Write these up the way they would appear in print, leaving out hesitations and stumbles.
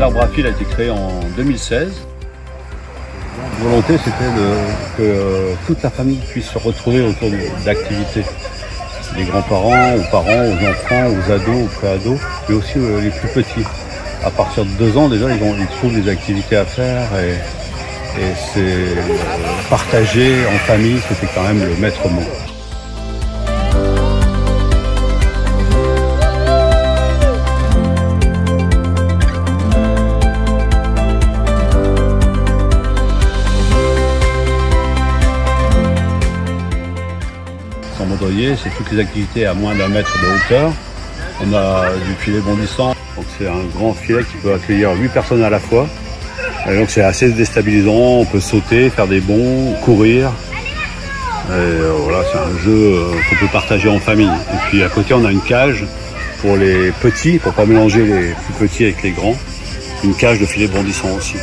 L'arbre à fil a été créé en 2016. La volonté, c'était que toute la famille puisse se retrouver autour d'activités. Les grands-parents, aux parents, aux enfants, aux ados, aux pré-ados, mais aussi les plus petits. À partir de 2 ans, déjà, ils trouvent des activités à faire et c'est partager en famille, c'était quand même le maître mot. En baudrier, c'est toutes les activités à moins d'1 mètre de hauteur. On a du filet bondissant, donc c'est un grand filet qui peut accueillir 8 personnes à la fois. Et donc c'est assez déstabilisant, on peut sauter, faire des bonds, courir. Et voilà, c'est un jeu qu'on peut partager en famille. Et puis à côté on a une cage pour les petits, pour pas mélanger les plus petits avec les grands. Une cage de filet bondissant aussi.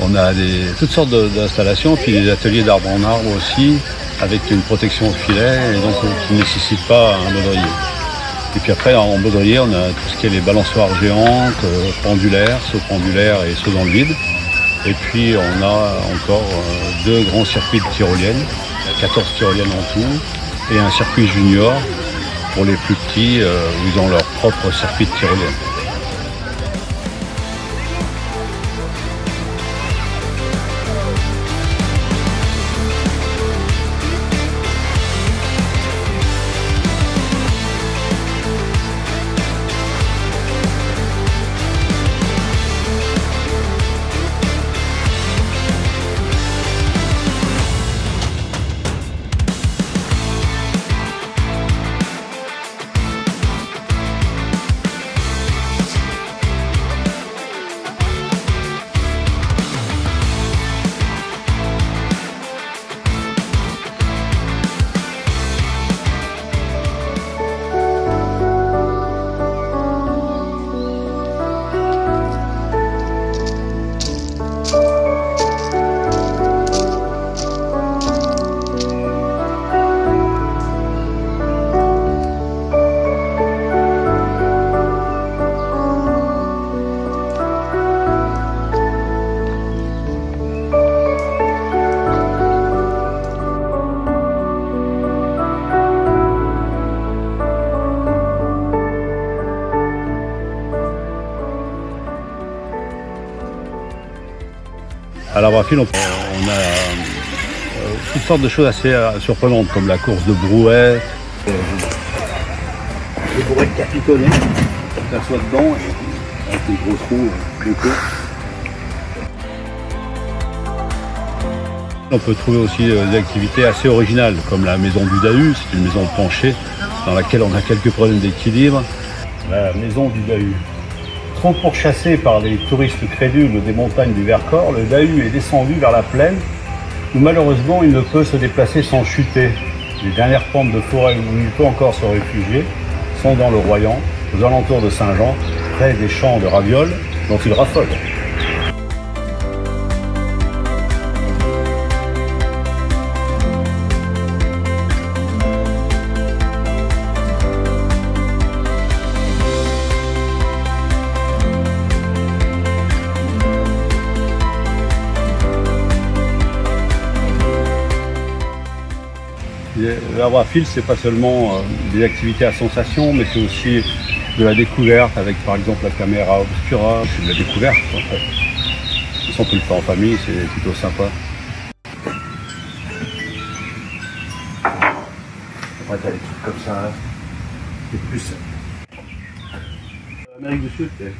On a toutes sortes d'installations, puis des ateliers d'arbre en arbre aussi, avec une protection au filet, et donc qui ne nécessite pas un baudrier. Et puis après, en baudrier, on a tout ce qui est les balançoires géantes, pendulaires, sauts pendulaires et sauts dans le vide. Et puis on a encore 2 grands circuits de tyroliennes, 14 tyroliennes en tout, et un circuit junior pour les plus petits où ils ont leur propre circuit de tyrolienne. À l'arbre à fil, on a toutes sortes de choses assez surprenantes, comme la course de brouettes. Des brouettes capitonnées, on s'assoit dedans, avec des gros trous de queue. On peut trouver aussi des activités assez originales, comme la maison du Dahu, c'est une maison penchée, dans laquelle on a quelques problèmes d'équilibre. La maison du Dahu. Trop pourchassé par les touristes crédules des montagnes du Vercors, le Dahu est descendu vers la plaine où malheureusement il ne peut se déplacer sans chuter. Les dernières pentes de forêt où il peut encore se réfugier sont dans le Royan, aux alentours de Saint-Jean, près des champs de ravioles dont il raffole. L'arbre à fil, c'est pas seulement des activités à sensation, mais c'est aussi de la découverte avec par exemple la caméra obscura. C'est de la découverte en fait. Si on peut le faire en famille, c'est plutôt sympa. Après t'as des trucs comme ça, c'est plus... Amérique du Sud, c'est...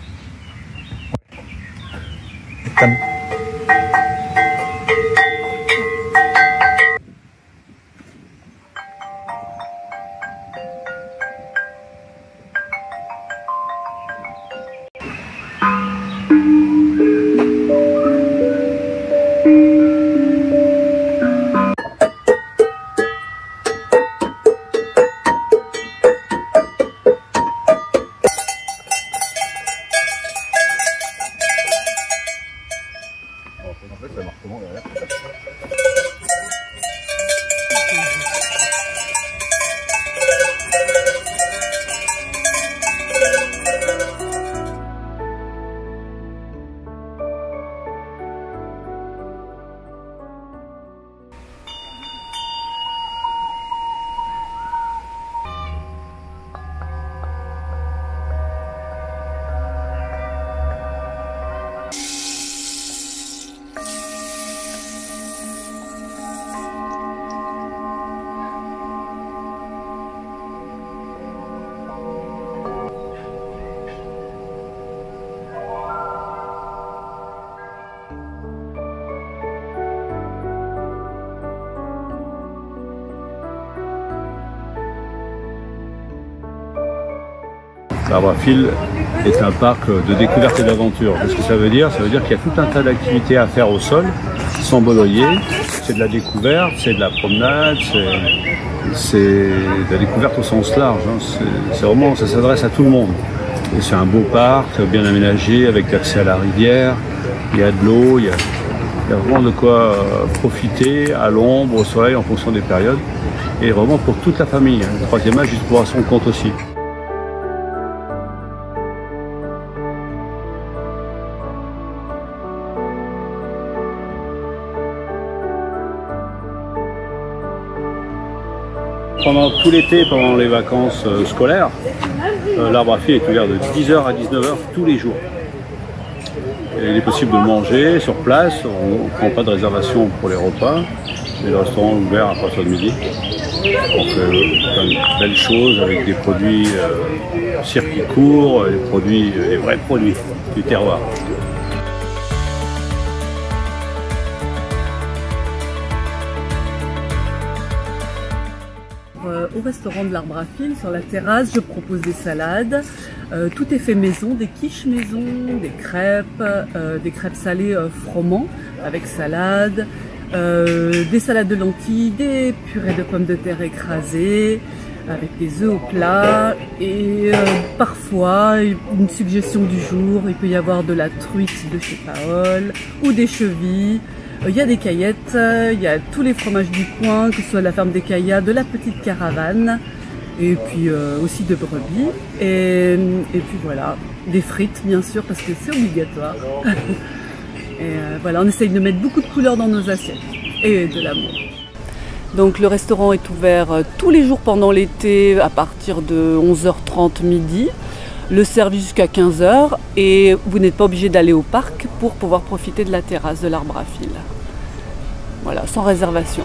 L'Arbre à Fil est un parc de découverte et d'aventure. Qu'est-ce que ça veut dire? Ça veut dire qu'il y a tout un tas d'activités à faire au sol, sans baudrier. C'est de la découverte, c'est de la promenade, c'est de la découverte au sens large. Hein. C'est vraiment, ça s'adresse à tout le monde. Et c'est un beau parc, bien aménagé, avec accès à la rivière. Il y a de l'eau, il y a vraiment de quoi profiter à l'ombre, au soleil, en fonction des périodes. Et vraiment pour toute la famille. Le troisième âge, juste pour à son compte aussi. Pendant tout l'été, pendant les vacances scolaires, l'Arbre à Fil est ouvert de 10h à 19h tous les jours. Et il est possible de manger sur place, on ne prend pas de réservation pour les repas, mais le restaurant est ouvert à partir de midi. On fait plein de belles choses avec des produits circuit court, des vrais produits du terroir. Au restaurant de l'Arbre à Fil, sur la terrasse, je propose des salades. Tout est fait maison, des quiches maison, des crêpes salées froment avec salade, des salades de lentilles, des purées de pommes de terre écrasées, avec des œufs au plat et parfois une suggestion du jour, il peut y avoir de la truite de chez Paol ou des chevilles. Il y a des caillettes, il y a tous les fromages du coin, que ce soit la ferme des Caillas, de la petite caravane, et puis aussi de brebis. Et puis voilà, des frites bien sûr, parce que c'est obligatoire. Et voilà, on essaye de mettre beaucoup de couleurs dans nos assiettes, et de l'amour. Donc le restaurant est ouvert tous les jours pendant l'été, à partir de 11h30 midi. Le service jusqu'à 15h et vous n'êtes pas obligé d'aller au parc pour pouvoir profiter de la terrasse de l'Arbre à Fil. Voilà, sans réservation.